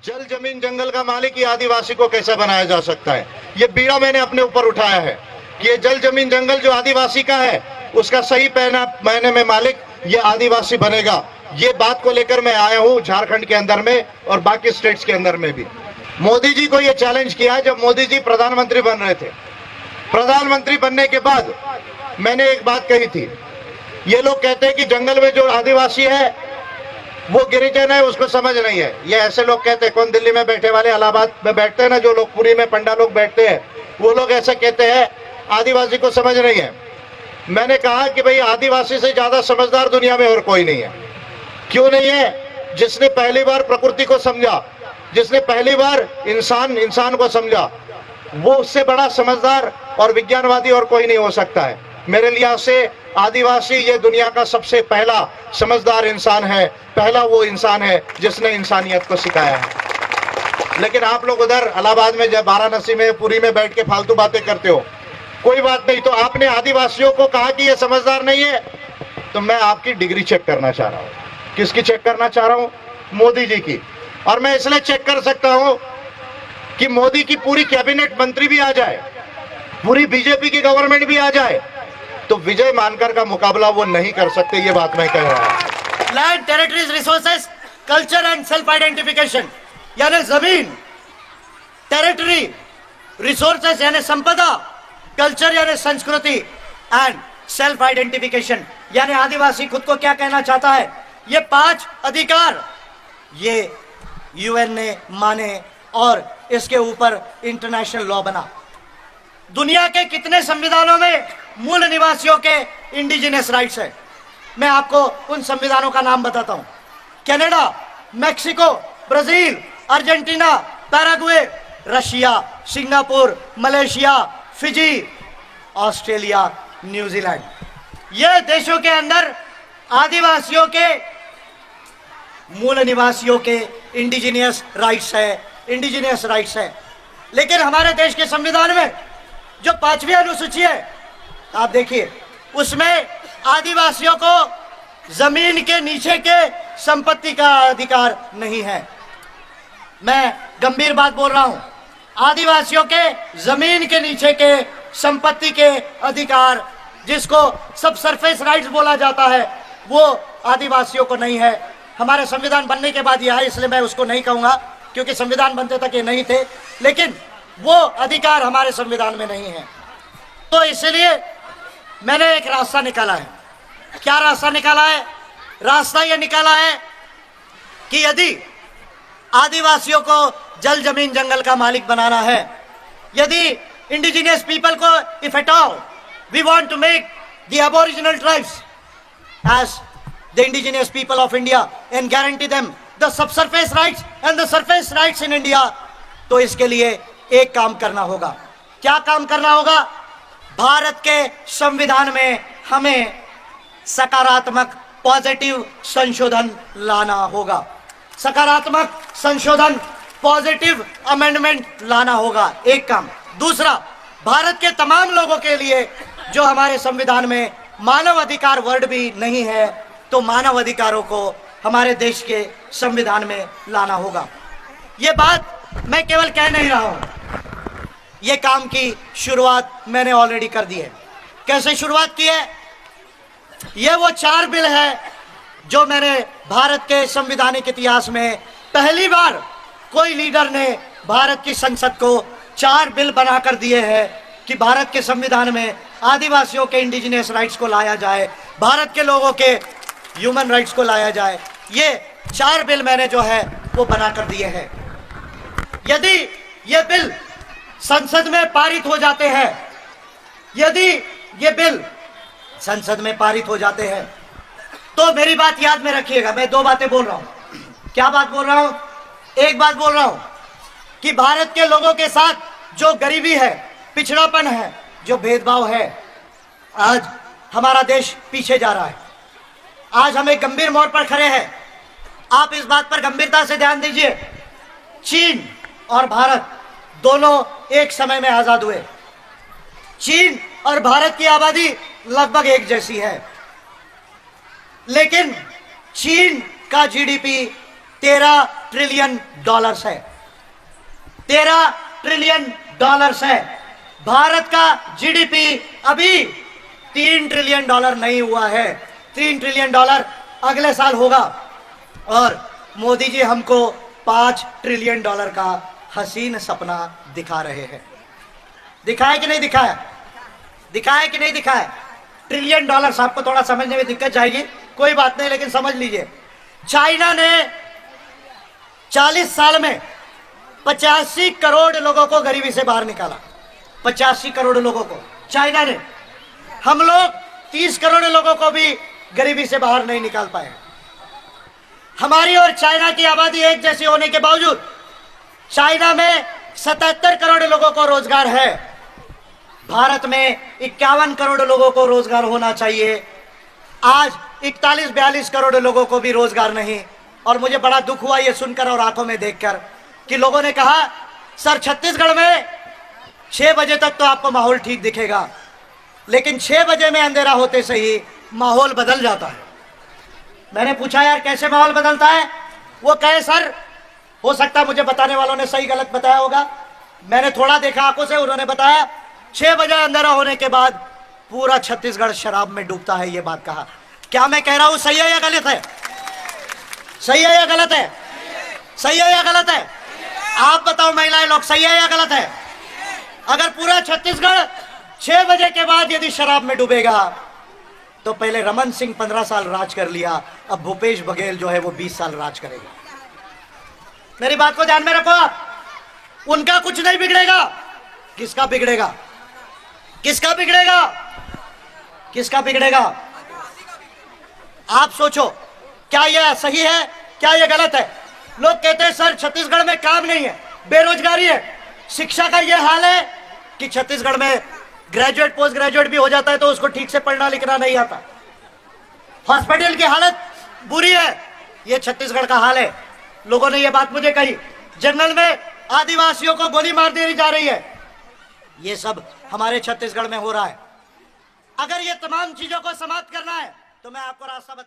जल जमीन जंगल का मालिक ये आदिवासी को कैसे बनाया जा सकता है। ये बीड़ा मैंने अपने ऊपर उठाया है कि ये जल जमीन जंगल जो आदिवासी का है उसका सही मायने में मालिक ये आदिवासी बनेगा। ये बात को लेकर मैं आया हूं झारखंड के अंदर में और बाकी स्टेट्स के अंदर में भी। मोदी जी को ये चैलेंज किया जब मोदी जी प्रधानमंत्री बन रहे थे। प्रधानमंत्री बनने के बाद मैंने एक बात कही थी, ये लोग कहते हैं कि जंगल में जो आदिवासी है वो गिरिजन है, उसको समझ नहीं है। ये ऐसे लोग कहते हैं, कौन दिल्ली में बैठे वाले, इलाहाबाद में बैठते हैं ना जो लोग, पुरी में पंडा लोग बैठते हैं, वो लोग ऐसे कहते हैं आदिवासी को समझ नहीं है। मैंने कहा कि भाई आदिवासी से ज्यादा समझदार दुनिया में और कोई नहीं है। क्यों नहीं है? जिसने पहली बार प्रकृति को समझा, जिसने पहली बार इंसान को समझा, वो उससे बड़ा समझदार और विज्ञानवादी और कोई नहीं हो सकता है। मेरे लिहाज से आदिवासी ये दुनिया का सबसे पहला समझदार इंसान है, पहला वो इंसान है जिसने इंसानियत को सिखाया है। लेकिन आप लोग उधर इलाहाबाद में, जब वाराणसी में, पुरी में बैठ के फालतू बातें करते हो। कोई बात नहीं, तो आपने आदिवासियों को कहा कि ये समझदार नहीं है, तो मैं आपकी डिग्री चेक करना चाह रहा हूँ। किसकी चेक करना चाह रहा हूँ? मोदी जी की। और मैं इसलिए चेक कर सकता हूँ कि मोदी की पूरी कैबिनेट मंत्री भी आ जाए, पूरी बीजेपी की गवर्नमेंट भी आ जाए, तो विजय मानकर का मुकाबला वो नहीं कर सकते। ये बात मैं कह रहा हूं। Land, territories, resources, culture and self identification, यानी जमीन, टेरिटरी, रिसोर्सेस यानी संपदा, कल्चर यानी संस्कृति एंड सेल्फ आइडेंटिफिकेशन यानी आदिवासी खुद को क्या कहना चाहता है। ये 5 अधिकार ये यूएन ने माने और इसके ऊपर इंटरनेशनल लॉ बना। दुनिया के कितने संविधानों में मूल निवासियों के इंडिजिनस राइट्स है? मैं आपको उन संविधानों का नाम बताता हूं। Canada, Mexico, Brazil, Argentina, Paraguay, Russia, Singapore, Malaysia, Fiji, Australia, New Zealand. ये देशों के अंदर आदिवासियों के, मूल निवासियों के इंडिजिनियस राइट्स है। लेकिन हमारे देश के संविधान में जो 5वीं अनुसूची है, आप देखिए, उसमें आदिवासियों को जमीन के नीचे के संपत्ति का अधिकार नहीं है। मैं गंभीर बात बोल रहा हूं। आदिवासियों के जमीन के नीचे के संपत्ति के अधिकार, जिसको सब सरफेस राइट्स बोला जाता है, वो आदिवासियों को नहीं है। हमारे संविधान बनने के बाद यह है, इसलिए मैं उसको नहीं कहूंगा, क्योंकि संविधान बनते तक ये नहीं थे, लेकिन वो अधिकार हमारे संविधान में नहीं है। तो इसलिए मैंने एक रास्ता निकाला है। क्या रास्ता निकाला है? रास्ता ये निकाला है कि यदि आदिवासियों को जल जमीन जंगल का मालिक बनाना है, यदि इंडिजिनियस पीपल को, if at all we want to make the aboriginal tribes as the indigenous people of India and guarantee them the subsurface rights and the surface rights in India, तो इसके लिए एक काम करना होगा। क्या काम करना होगा? भारत के संविधान में हमें सकारात्मक, पॉजिटिव संशोधन लाना होगा। सकारात्मक संशोधन, पॉजिटिव अमेंडमेंट लाना होगा, एक काम। दूसरा, भारत के तमाम लोगों के लिए जो हमारे संविधान में मानव अधिकार वर्ड भी नहीं है, तो मानव अधिकारों को हमारे देश के संविधान में लाना होगा। ये बात मैं केवल कह नहीं रहा हूं, ये काम की शुरुआत मैंने ऑलरेडी कर दी है। कैसे शुरुआत की है? ये वो 4 बिल है जो मैंने भारत के संवैधानिक इतिहास में पहली बार कोई लीडर ने भारत की संसद को 4 बिल बनाकर दिए हैं कि भारत के संविधान में आदिवासियों के इंडिजिनियस राइट्स को लाया जाए, भारत के लोगों के ह्यूमन राइट्स को लाया जाए। ये 4 बिल मैंने जो है वो बनाकर दिए हैं। यदि ये बिल संसद में पारित हो जाते हैं, यदि ये बिल संसद में पारित हो जाते हैं, तो मेरी बात याद में रखिएगा। मैं 2 बातें बोल रहा हूं। क्या बात बोल रहा हूं? एक बात बोल रहा हूं कि भारत के लोगों के साथ जो गरीबी है, पिछड़ापन है, जो भेदभाव है, आज हमारा देश पीछे जा रहा है। आज हम एक गंभीर मोड़ पर खड़े हैं। आप इस बात पर गंभीरता से ध्यान दीजिए। चीन और भारत दोनों एक समय में आजाद हुए। चीन और भारत की आबादी लगभग एक जैसी है, लेकिन चीन का जीडीपी 13 ट्रिलियन डॉलर्स है। 13 ट्रिलियन डॉलर्स है। भारत का जीडीपी अभी 3 ट्रिलियन डॉलर नहीं हुआ है। 3 ट्रिलियन डॉलर अगले साल होगा। और मोदी जी हमको 5 ट्रिलियन डॉलर का हसीन सपना दिखा रहे हैं। दिखाया कि नहीं दिखाया? दिखाया कि नहीं दिखाया? ट्रिलियन डॉलर आपको थोड़ा समझने में दिक्कत जाएगी, कोई बात नहीं, लेकिन समझ लीजिए। चाइना ने 40 साल में 85 करोड़ लोगों को गरीबी से बाहर निकाला। 85 करोड़ लोगों को चाइना ने। हम लोग 30 करोड़ लोगों को भी गरीबी से बाहर नहीं निकाल पाए। हमारी और चाइना की आबादी एक जैसी होने के बावजूद चाइना में 77 करोड़ लोगों को रोजगार है। भारत में 51 करोड़ लोगों को रोजगार होना चाहिए। आज 41-42 करोड़ लोगों को भी रोजगार नहीं। और मुझे बड़ा दुख हुआ ये सुनकर और आंखों में देखकर कि लोगों ने कहा सर छत्तीसगढ़ में 6 बजे तक तो आपको माहौल ठीक दिखेगा, लेकिन 6 बजे में अंधेरा होते से ही माहौल बदल जाता है। मैंने पूछा यार कैसे माहौल बदलता है? वो कहे सर हो सकता है मुझे बताने वालों ने सही गलत बताया होगा, मैंने थोड़ा देखा आंखों से, उन्होंने बताया 6 बजे अंधेरा होने के बाद पूरा छत्तीसगढ़ शराब में डूबता है। ये बात कहा। क्या मैं कह रहा हूं सही है या गलत है? सही है या गलत है? सही है या गलत है? आप बताओ महिलाएं लोग, सही है या गलत है? अगर पूरा छत्तीसगढ़ 6 बजे के बाद यदि शराब में डूबेगा तो पहले रमन सिंह 15 साल राज कर लिया, अब भूपेश बघेल जो है वो 20 साल राज करेगा। मेरी बात को ध्यान में रखो आप। उनका कुछ नहीं बिगड़ेगा। किसका बिगड़ेगा? किसका बिगड़ेगा? किसका बिगड़ेगा? आप सोचो, क्या यह सही है, क्या यह गलत है? लोग कहते हैं सर छत्तीसगढ़ में काम नहीं है, बेरोजगारी है। शिक्षा का यह हाल है कि छत्तीसगढ़ में ग्रेजुएट पोस्ट ग्रेजुएट भी हो जाता है तो उसको ठीक से पढ़ना लिखना नहीं आता। हॉस्पिटल की हालत बुरी है, यह छत्तीसगढ़ का हाल है। लोगों ने यह बात मुझे कही, जंगल में आदिवासियों को गोली मार दी जा रही है। यह सब हमारे छत्तीसगढ़ में हो रहा है। अगर ये तमाम चीजों को समाप्त करना है तो मैं आपको रास्ता बता